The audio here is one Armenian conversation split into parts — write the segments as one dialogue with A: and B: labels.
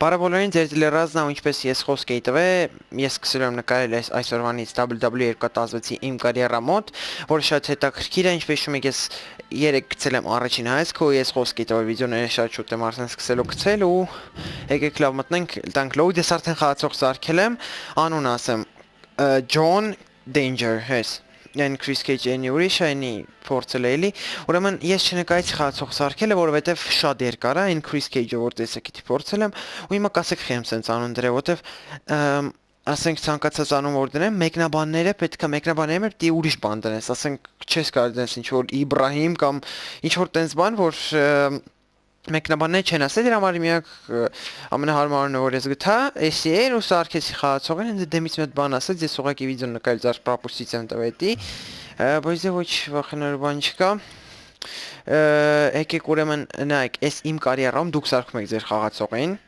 A: Բարաբոլորին ձեր լրազնա ու ինչպես ես խոսք էի տվել, ես սկսել եմ նկարել այսօրվանից WWE 2016-ի իմ կարիերա մոտ, որը շատ հետաքրքիր է, ինչպես շում եք ես երեք գցել եմ առաջին հայացքը ու ես խոսք էի տվել վիդեոները շատ շուտ եմ արդեն սկսելու գցել ու եկեք լավ մտնենք, տանք լոուդ ես արդեն խաղացող սարքել եմ, անուն ասեմ John Danger, հես Այն Chris Cage-ի ուրիշ այնի փորձել էլի, ուրեմն ես չնկայեցի խաղացող սարքելը, որովհետև շատ երկար է, այն Chris Cage-ը որ տեսակետի փորձել եմ, ու հիմա կասեք խեմ սենց անուն դրել, որովհետև ասենք ցանկացած անուն որ դնեմ, մեկնաբանները պետք է մեկնաբանների մեջ դի ուրիշ բան դնես, ասենք չես կարող դնես ինչ որ Իբրահիմ կամ ինչ որ տենց բան, որ մեկնաբանները չեն ասել, դրա համար միակ ամենահարմարն որ ես գտա, էսի էր ու սարքեցի խաղացողին, ինձ դեմից մի հատ բան ասեց, ես ուղղակի վիդեո նկարել ձեր պրոպոզիցիա եմ տվել դի, բայց ոչ վախենալու բան չկա։ Եկեք ուրեմն նայեք, այս իմ կարիերայում դուք սարքում եք ձեր խաղացողին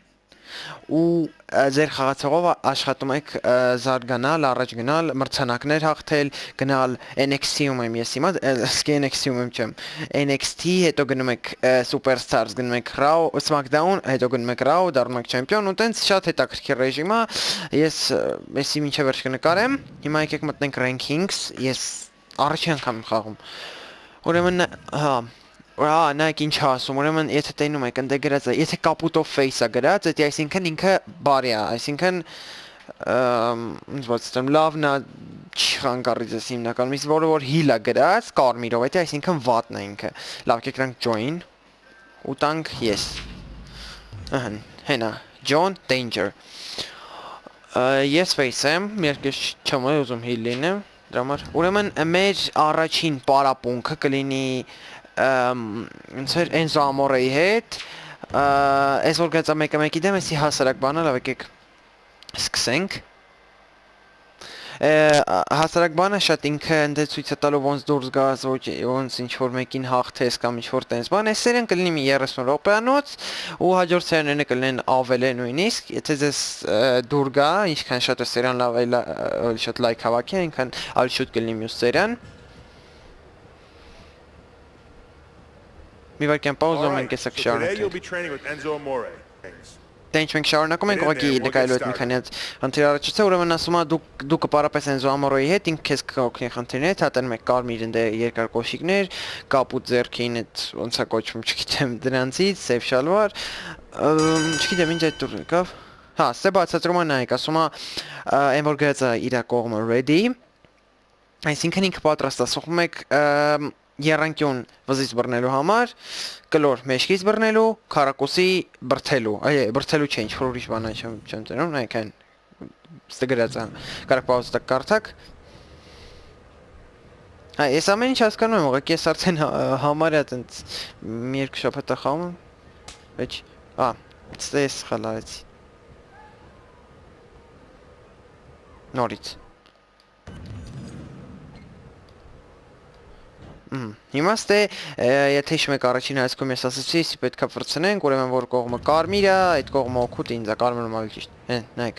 A: ու ձեր խաղացողով աշխատում եք զարգանալ, առաջ գնալ, մրցանակներ հաղթել, գնալ NXT-ում եմ ես հիմա, սկի NXT-ում եմ չեմ, NXT, հետո գնում եք Superstars, գնում եք Raw, SmackDown, հետո գնում եք Raw, դառնում եք չեմպիոն ու տենց շատ հետաքրքիր ռեժիմ է, ես մեսի մինչև վերջ կնկարեմ, հիմա եկեք մտնենք rankings, ես առաջին անգամ եմ խաղում, ուրեմն, նայեք ինչ ասում, ուրեմն եթե տենում եք ընդ գրած է, եթե կապուտով face-ը գրած, դա այսինքն ինքը բարի է, այսինքն ոնց ասեմ, լավն է չխանգարի ձեզ հիմնականում, իսկ որը որ heal-ը գրած, կարմիրով, դա այսինքն վատն է ինքը։ Լավ, եկեք join ու տանք yes։ Ահա, հենա, John Danger։ Ես face եմ, երկես չեմ ուզում heal լինեմ, դրա համար։ Ուրեմն մեր առաջին պարապունքը կլինի Ինձեր Enzo Amore-ի հետ, այս որ գծա մեկի դեմ, էսի հասարակ բանը, լավ եկեք սկսենք, հասարակ բանը շատ ինքը ընդ ցույց է տալու ոնց դուրս գաս, ոնց ինչ-որ մեկին հաղթես կամ ինչ-որ տենց բան, այս սերիան կլինի մի 30 րոպեանոց ու հաջորդ սերիաները կլինեն ավել է նույնիսկ, եթե ձեզ դուր գա, ինչքան շատ է սերիան լավ է, շատ լայք հավաքի, այնքան ավելի շուտ կլինի մյուս սերիան Mi վարկյան պաուզում ենք եսակ շարունակենք։ Դենչ մենք շարունակում ենք, ուղղակի նկայելու հետ մի քանի հատ խնդիր առաջացա, ուրեմն ասում է դու կպարապես Enzo Amore-ի հետ, ինքը քեզ կօգնի խնդիրների հետ, հատեն մեկ կարմիր ընդ երկար կոշիկներ, կապուտ ձեռքին այդ ոնց է կոչվում, չգիտեմ, դրանցից, սև շալվար, չգիտեմ ինչ այդ տուր եկավ։ Հա, սա բացատրում է նայեք, ասում է այն որ գրած է իր կողմը ready, այսինքն ինքը պատրաստ է, սոխում եք Երանկյուն վզից բռնելու համար, կլոր մեջքից բռնելու, քարակոսի բրթելու, բրթելու չէ, ինչ-որ ուրիշ բան չեմ տենում, նայեք այն, ստը գրած է, կարակ պաուզ տակ կարդակ, ես ամեն ինչ հասկանում եմ, ուղղակի ես արդեն համարյա տենց մի երկու շաբաթ է խաղում եմ, վեչ, ստե ես սխալ արեցի, նորից, Հիմա ստե, եթե հիշում եք առաջին հայացքում ես ասացի, սի պետք է վրցնենք, ուրեմն որ կողմը կարմիր է, այդ կողմը օգուտ ինձ է, կարմիրում ավելի ճիշտ, նայեք։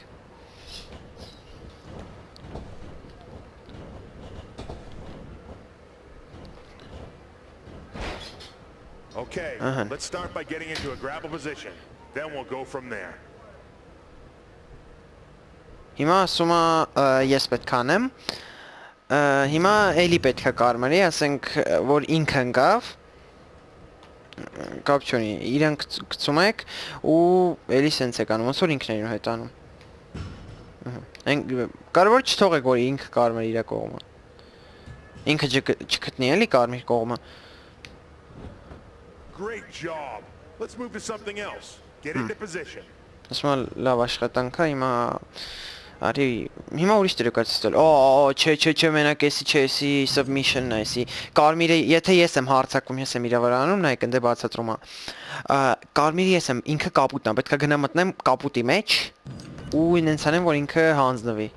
B: Okay, let's start by getting into a grapple position, then we'll go from there.
A: Հիմա ասում է ես պետք անեմ, հիմա էլի պետք է կարմրի, ասենք, որ ինքը ընկավ, կապ չունի, իրեն գցում եք ու էլի սենց եք անում, ոնց որ ինքն հետ անում։ Կարևոր չթողեք, որ ինքը կարմրի իր կողմը։ Ինքը չգտնի էլի կարմիր կողմը։
B: Great job. Let's move to something else. Get into position.
A: Ասում է լավ աշխատանք է, Արի, հիմա ուրիշ դրկացիստել, չէ, մենակ եսի չէ, եսի submission-ն է, եսի, կարմիրը, եթե ես եմ հարցակում, ես եմ իրա վրա անում, նայեք ընդ է բացատրում է, կարմիրը ես եմ, ինքը կապուտն է, պետք է գնա մտնեմ կապուտի մեջ, ու ինենց անեմ, որ ինքը հանձնվի,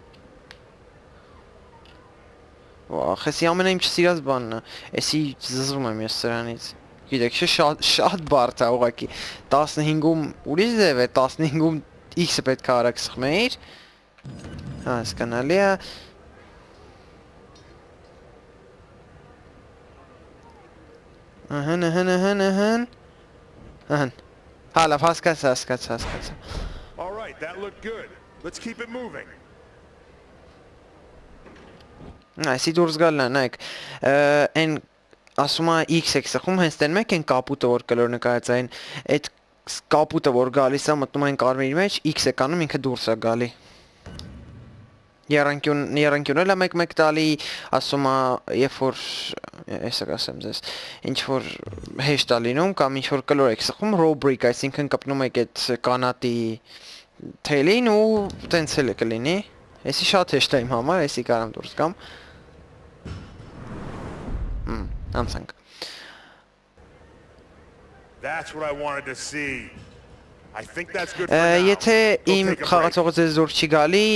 A: եսի ամենա իմ չսիրած բանն է, եսի զզվում եմ ես սրանից, գիտեք, շատ բարդ է ուղղակի, 15-ում ուրիշ ձև է, 15-ում X-ը պետք է արագ սխմեիր, հասկանալի է Հա լավ հասկացա
B: that looked good. Let's keep it moving.
A: Այսի դուրս գալն է, նայեք, են ասում է X-ը խում հենց տեն մեկ են կապուտը, որ կլոր նկայած այն, այդ կապուտը, որ գալիս է, մտնում այն կարմիրի մեջ, X-ը կանում, ինքը դուրս է գալի։ Երանկյունը լա մեկ տալի, ասում է, երբ որ, ես կասեմ ձեզ, ինչ-որ հեշտ է լինում, կամ ինչ-որ կլոր եք սխում, raw brick, այսինքն կպնում եք այդ կանատի թելին ու տենց էլ է կլինի։ Էսի շատ հեշտ է իմ համար, էսի կարամ դուրս գամ։ Անցանք։
B: That's what I wanted to see. I think that's good for now.
A: Եթե իմ խաղացողը ձեզ դուր չի գալի,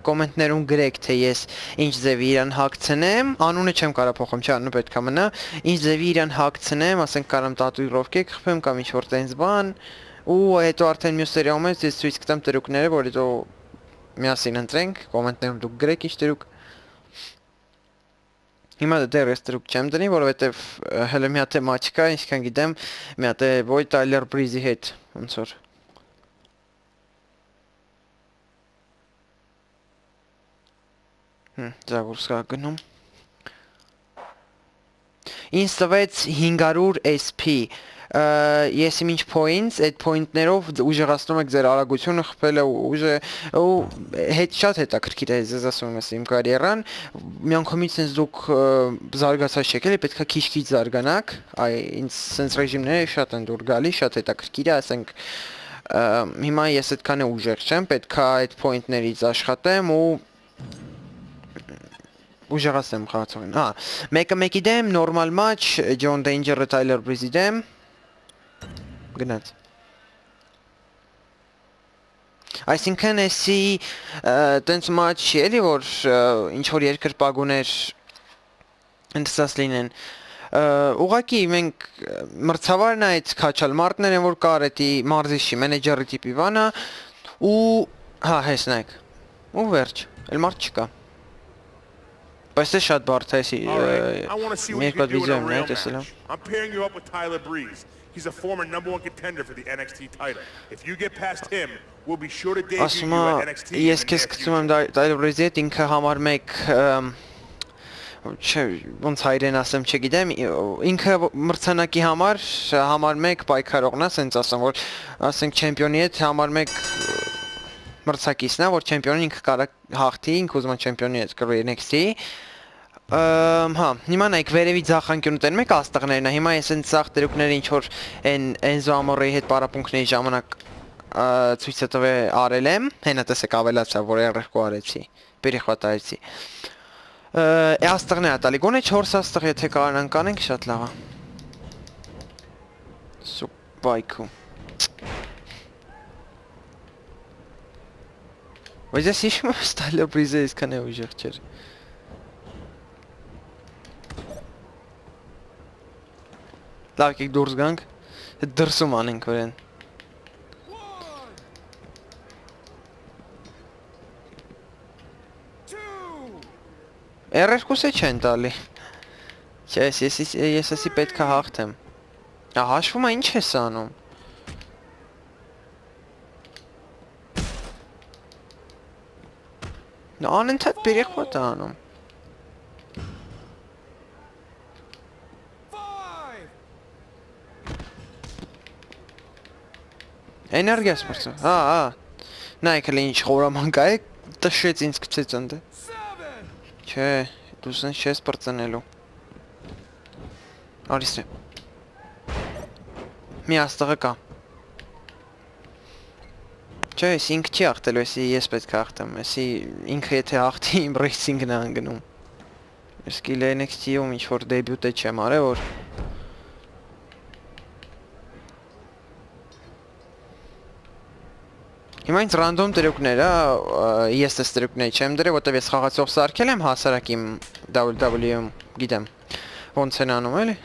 A: կոմենտներում գրեք, թե ես ինչ ձևի իրան հագցնեմ, անունը չեմ կարա փոխեմ, չէ, անունը պետք է մնա, ինչ ձևի իրան հագցնեմ, ասենք կարամ տատուիրովկե կխփեմ կամ ինչ-որ տենց բան, ու հետո արդեն մյուս սերիայում ես ես ցույց կտամ տրուկները, որ հետո միասին ընտրենք, կոմենտներում դուք գրեք ինչ տրուկ։ Հիմա դեռ ես տրուկ չեմ դնի, որովհետև հələ մի հատ է մաչ կա, ինչքան գիտեմ, մի հատ է Void Tyler Breeze-ի հետ, ոնց որ։ Ձագուրս կա գնում։ Ինձ տվեց 500 SP, ես իմ ինչ points, այդ point-ներով ուժեղացնում եք ձեր արագությունը խփելը ուժը ու շատ հետաքրքիր է ձեզ ասում եմ իմ կարիերան, միանգամից sense դուք զարգացած եք, էլի պետքա քիչ-քիչ զարգանաք, ինձ sense ռեժիմները շատ են դուր գալի, շատ հետաքրքիր է, ասենք հիմա ես այդքան է ուժեղ չեմ, պետքա այդ point-ներից աշխատեմ ու ուժեղացնեմ խաղացողին։ Մեկը մեկի դեմ, normal match, John Danger-ը Tyler Breeze-ի դեմ գնաց։ Այսինքն էսի տենց match չի էլի, որ ինչ-որ երկրպագուներ ընդսած լինեն։ Ուղղակի մենք մրցավարն այդ քաչալ մարդներ են, որ կար էդի մարզիչի, մենեջերի տիպի բանը ու հես նայեք։ Ու վերջ, էլ մարդ չկա։ Բայց է շատ բարդ է էսի երկրորդ վիդեոն է տեսել։
B: I'm pairing you up with Tyler Breeze. He's a former #1 contender for the NXT title. If you get past him, we'll be sure to debut you at NXT.
A: Ես քեզ գցում եմ Tyler Breeze-ի հետ, ինքը համար մեկ ոնց հայրեն ասեմ չգիտեմ, ինքը մրցանակի համար մեկ պայքարողն է, ասենց ասեմ, որ ասենք չեմպիոնի հետ համար մեկ մրցակիցն է, որ չեմպիոնին ինքը կարա հաղթի, ինքը ուզում է չեմպիոնի հետ կրի NXT։ Հիմա նայեք վերևի ձախ անկյունը տեն մեկ աստղներն է, հիմա ես այն ձախ տրուկները ինչ որ Enzo Amore-ի հետ պարապմունքների ժամանակ ցույցը տվե արել եմ, հենա տեսեք ավելացա, որ R2 արեցի, перехватայեցի։ Աստղն է ատալի, գոնե 4 աստղ եթե կարողանանք անենք շատ լավ է։ Սուպայքու։ Բայց ես հիշում եմ Tyler Breeze-ը իսկան է ուժեղ չէր։ Լավ եկեք դուրս գանք, դրսում անենք վրեն։ R2-ը չեն տալի։ Չէ, ես ասի պետք է հաղթեմ։ Հաշվում է ինչ ես անում։ Անընդհատ перехват է անում։ Էներգիա սպորտը։ Նայեք էլ ինչ խորամանկ է, տշեց ինձ գցեց ընդ։ Չէ, դու սենց չես բրծնելու։ Արիսը։ Մի աստղը կա։ Չէ, ես ինքը չի հաղթելու, ես պետք է հաղթեմ, ինքը եթե հաղթի իմ ռեյսինգն է անգնում։ Ես կիլ NXT-ում ինչ-որ դեբյուտ է չեմ արել, որ Հիմա ինձ ռանդոմ տրուկներ, ես տես տրուկներ չեմ դրել, որտև ես խաղացող սարքել եմ հասարակ իմ WWE-ում, գիտեմ, ոնց են անում էլի։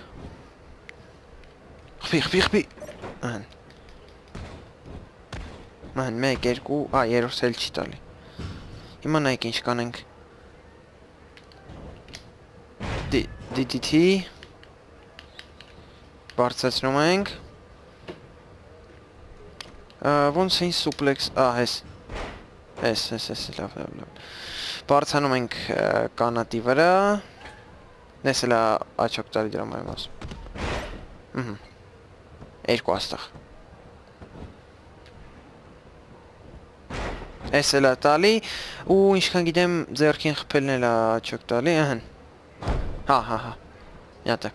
A: Խփի։ Ման 1 2 երրորդը էլ չի տալի։ Հիմա նայեք ինչ կանենք։ DDT բարձրացնում ենք։ Ոնց էին սուպլեքս, հես, լավ։ Բարձանում ենք կանատի վրա, նես էլա աչոք տալի դրա մայմ ասում։ Երկու աստղ։ Էս էլա տալի, ու ինչքան գիտեմ ձերքին խպելն էլա աչոք տալի, ըհն։ Հա։ Միատ է։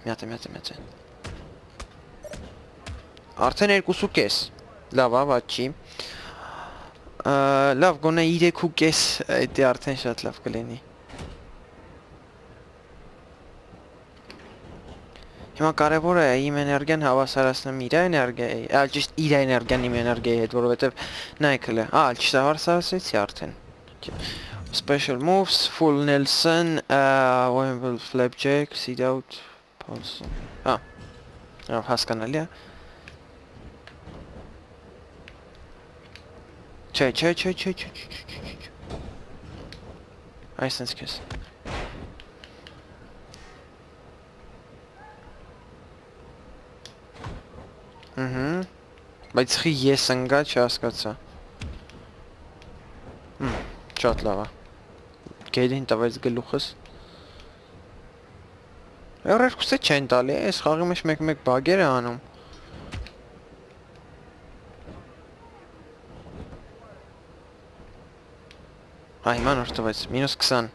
A: Արդեն 2.5, լավ, ված չի։ Լավ, գոնե 3.5, այդի արդեն շատ լավ կլինի։ Հիմա կարևորը է իմ էներգիան հավասարացնեմ իր էներգիայի, ճիշտ իր էներգիան իմ էներգիայի հետ, որովհետև նայեք հələ, ճիշտ հավասարացրեցի արդեն։ Special moves, full Nelson, Wemble flapjack, seed out, pulse. Հասկանալի է։ Չէ։ Այսինքն քեզ։ Բայց խի ես ընկա չհասկացա։ Շատ լավ է։ Գեդին տվեց գլուխս։ Երկուսը չեն տալի, այս խաղի մեջ մեկ բագեր է անում։ Հիմա նոր տվեց, -20,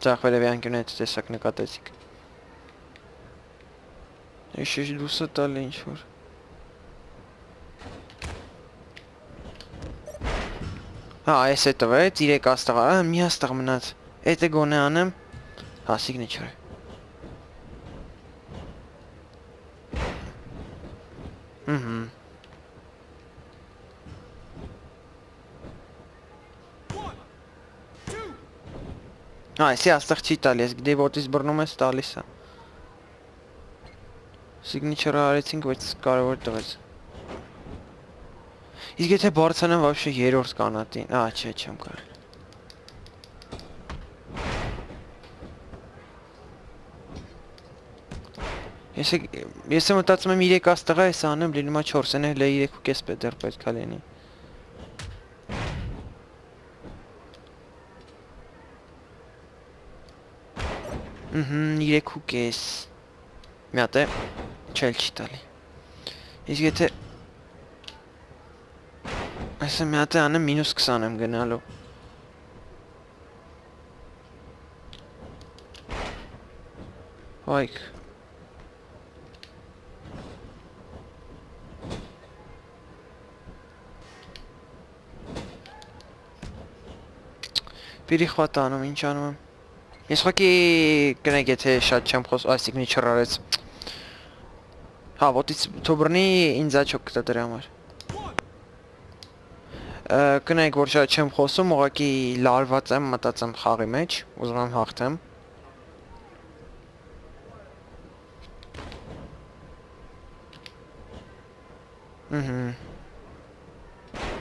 A: ձախ վերևի անկյունից տեսակ նկատեցիք։ Իշիշ դուսը տալի ինչ-որ։ Այս է տվեց, 3 աստղ, մի աստղ մնաց, էդ է գոնե անեմ, signature է։ Այսի աստղ չի տալի, ես գիտեի ոտից բռնում ես տալիս է։ Signature-ը արեցինք, բայց կարևոր տվեց։ Իսկ եթե բարձանեմ вообще երրորդ կանատին, չէ, չեմ կարող։ Ես մտածում եմ 3 աստղ է, ես անեմ լինում է 4, են հələ 3.5 դեռ պետք է լինի։ Իրեք ու կես Միատ է չել չի տալի Իսկ եթե Այսը միատ է անեմ -20 եմ գնալու Հայք Պիրի խվատ անում, ինչ անում եմ Ես խոքի կնեք եթե շատ չեմ խոս այսիկնի չրարեց Հա, ոտից թոբրնի ինձ աչոք կտա դրա համար Կնեք որ շատ չեմ խոսում, ուղղակի լարված եմ, մտածեմ խաղի մեջ, ուզում եմ հաղթեմ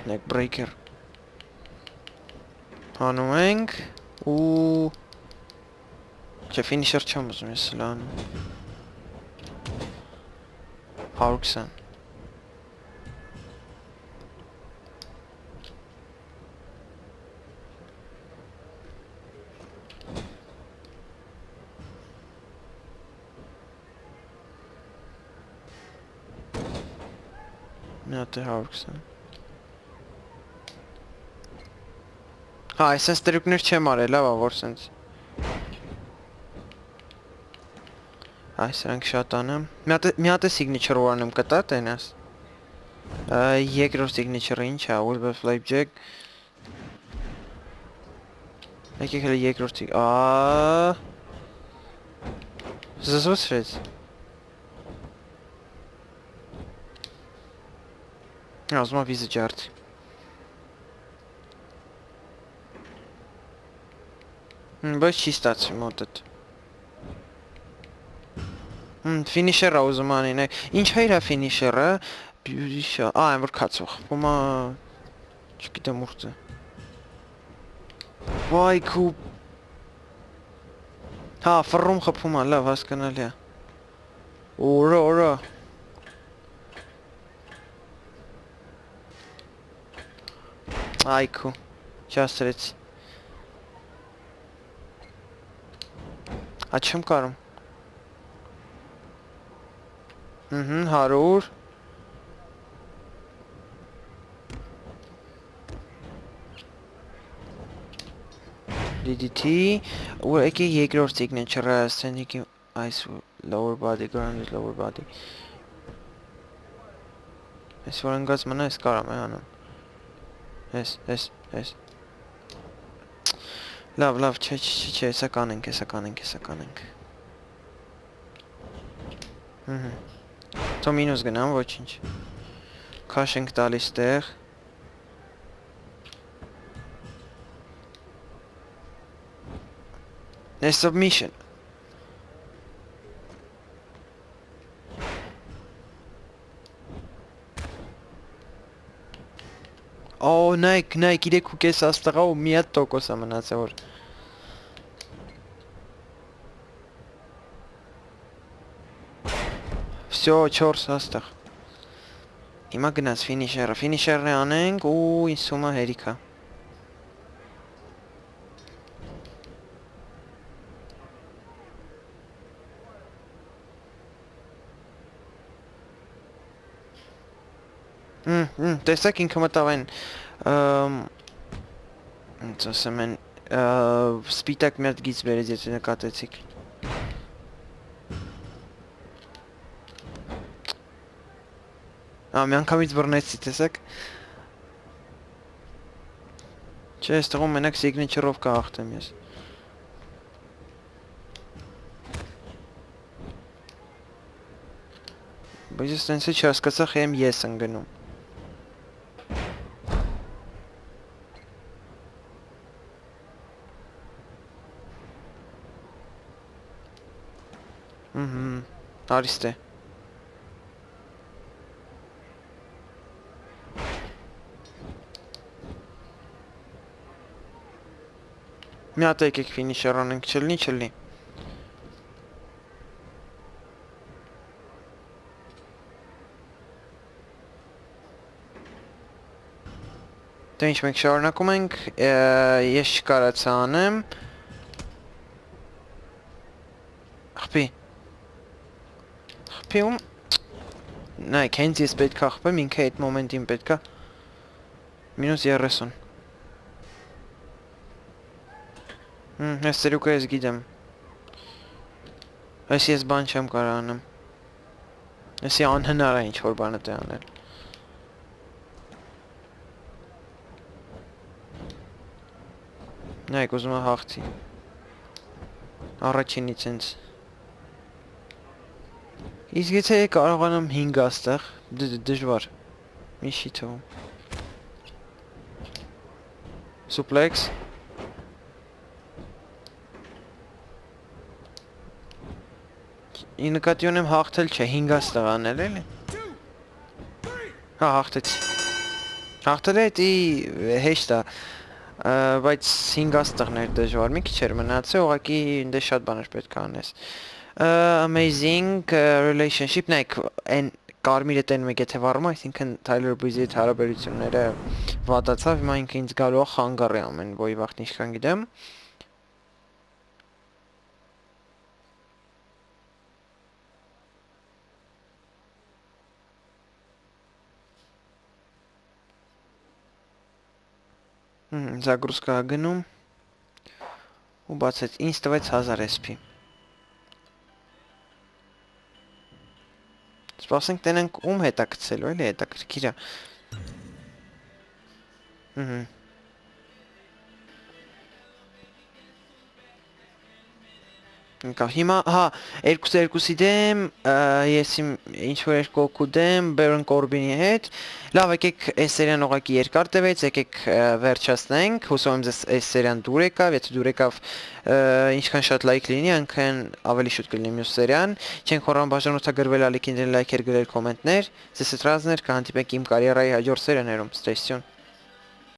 A: Նեք բրեյքեր Հանում ենք ու Չէ, ֆինիշեր չեմ ուզում ես լան 120 Միատ է 120 Հա, այսենց տրյուկներ չեմ արել, լավ, որ սենց Այս սրանք շատ անեմ Մի հատ է signature որ անեմ կտա տենաս Երկրորդ signature-ը ինչ է, Wilbur Flapjack Եկեք հələ երկրորդ Զզվցրեց Ասում է վիզը ջարդի Բայց չի ստացվի մոտդ Ֆինիշերը ուզում անին Ինչ հայր է ֆինիշերը Բյուրիշա Այն որ կացող Ոմա Չգիտեմ ուրդ է Վայ քու Հա ֆռում խպում է լավ հասկանալի է Օրա Այքու։ Չասրեց։ Ա չեմ կարում։ 100 DDT ու եկի երկրորդ signature-ը standing ice lower body ground is lower body Ես որ ընկած մնա ես կարամ անում Ես Լավ չէ հեսա կանենք Թո մինուս գնամ ոչինչ Քաշ ենք տալիս տեղ There's submission. Oh, նայք, իրեք ու կես աստղա ու մի հատ տոկոս է մնացել որ Всё, 4 աստղ Հիմա գնաց ֆինիշերը անենք ու ինձ թվում է հերիք է Տեսակ ինքը մտավ այն Ոնց ասեմ են սպիտակ մի հատ գիծ բերեց եթե նկատեցիք մի անգամից բռնեցի տեսակ Չէ այս տղում մենակ signature-ով կհաղթեմ ես Բայց ես տենց է չհասկացա խեմ ես ընգնում Արիստե Մի հատ եկեք ֆինիշեր անենք չլնի Դե ինչ մենք շարունակում ենք ես չկարացա անեմ Խփիում Նայք հենց ես պետք է խփեմ ինքը այդ մոմենտին պետք է -30 Ես ծերուկը ես գիտեմ Ես բան չեմ կարող անեմ Եսի անհնար է ինչ-որ բանը տե անել Նայք ուզում է հաղթի Առաջինից ինձ Իսկ եթե կարողանամ 5 աստղ, դժվար, մի չի թվում Suplex Ի նկատի ունեմ հաղթել չէ, 5 աստղ անել էլի Հա, հաղթեցի Հաղթել է էտի հեշտ է Բայց 5 աստղներ դժվար, մի քիչ էր մնացել, ուղղակի դե շատ բաներ պետք է անես Amazing relationship նայք այն կարմիրը տենում եք եթե վառում այսինքն Tyler Breeze-ի հետ հարաբերությունները վատացավ հիմա ինքը ինձ գալու է խանգարի ամեն ոյի վաղտ ինչքան գիտեմ Զագրուսկա գնում ու բացեց ինձ տվեց 1000 SP Սպասենք տենենք ում հետաքցելու էլի հետաքրքիր է Անկավ հիմա հա երկուսի դեմ ես իմ ինչ-որ երկու օկու դեմ Baron Corbin-ի հետ լավ եկեք այս սերիան ուղղակի երկար տևեց եկեք վերջացնենք հուսով եմ ձեզ այս սերիան դուր եկավ եթե դուր եկավ ինչքան շատ լայք լինի այնքան ավելի շուտ կլինի մյուս սերիան չենք խորան բաժանորդագրվել ալիքին դեն լայքեր գրել կոմենտներ ձեզ հետ ռազներ կհանդիպենք իմ կարիերայի հաջորդ սերիաներում Stay tuned